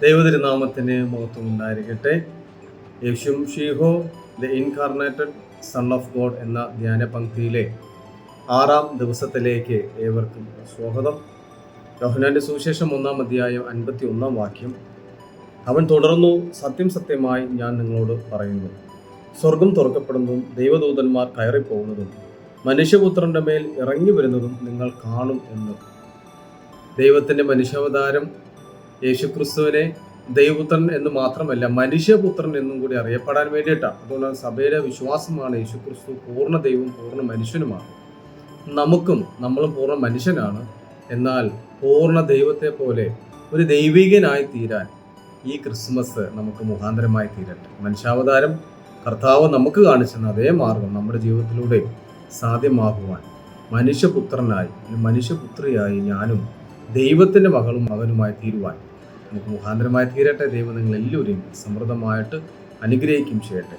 ദൈവതിരുനാമത്തിന് മഹത്വം ഉണ്ടായിരിക്കട്ടെ. യേശും ഷീഹോ the incarnated son of God എന്ന ധ്യാന പങ്ക്തിയിലെ 6-ാം ദിവസത്തിലേക്ക് ഏവർക്കും സ്വാഗതം. യോഹന്നാന്റെ സുവിശേഷം 1-ാം അധ്യായം 51-ാം വാക്യം. അവൻ തുടർന്നു, സത്യം സത്യമായി ഞാൻ നിങ്ങളോട് പറയുന്നു, സ്വർഗം തുറക്കപ്പെടുന്നതും ദൈവദൂതന്മാർ കയറിപ്പോകുന്നതും മനുഷ്യപുത്രന്റെ മേൽ ഇറങ്ങി വരുന്നതും നിങ്ങൾ കാണും എന്ന്. ദൈവത്തിൻ്റെ മനുഷ്യാവതാരം യേശുക്രിസ്തുവിനെ ദൈവപുത്രൻ എന്ന് മാത്രമല്ല മനുഷ്യപുത്രൻ എന്നും കൂടി അറിയപ്പെടാൻ വേണ്ടിയിട്ടാണ്. അതുകൊണ്ട് സഭയുടെ വിശ്വാസമാണ് യേശുക്രിസ്തു പൂർണ്ണ ദൈവവും പൂർണ്ണ മനുഷ്യനുമാണ്. നമ്മളും പൂർണ്ണ മനുഷ്യനാണ്. എന്നാൽ പൂർണ്ണ ദൈവത്തെ പോലെ ഒരു ദൈവികനായി തീരാൻ ഈ ക്രിസ്മസ് നമുക്ക് മുഖാന്തരമായി തീരട്ടെ. മനുഷ്യാവതാരം കർത്താവ് നമുക്ക് കാണിച്ചെന്ന അതേ മാർഗം നമ്മുടെ ജീവിതത്തിലൂടെ സാധ്യമാകുവാൻ മനുഷ്യപുത്രനായി മനുഷ്യപുത്രിയായി ഞാനും ദൈവത്തിൻ്റെ മകളും മകനുമായി തീരുവാൻ നമുക്ക് മുഖാന്തരമായി തീരട്ടെ. ദൈവം നിങ്ങളെല്ലാവരെയും സമൃദ്ധമായിട്ട് അനുഗ്രഹിക്കും ചെയ്യട്ടെ.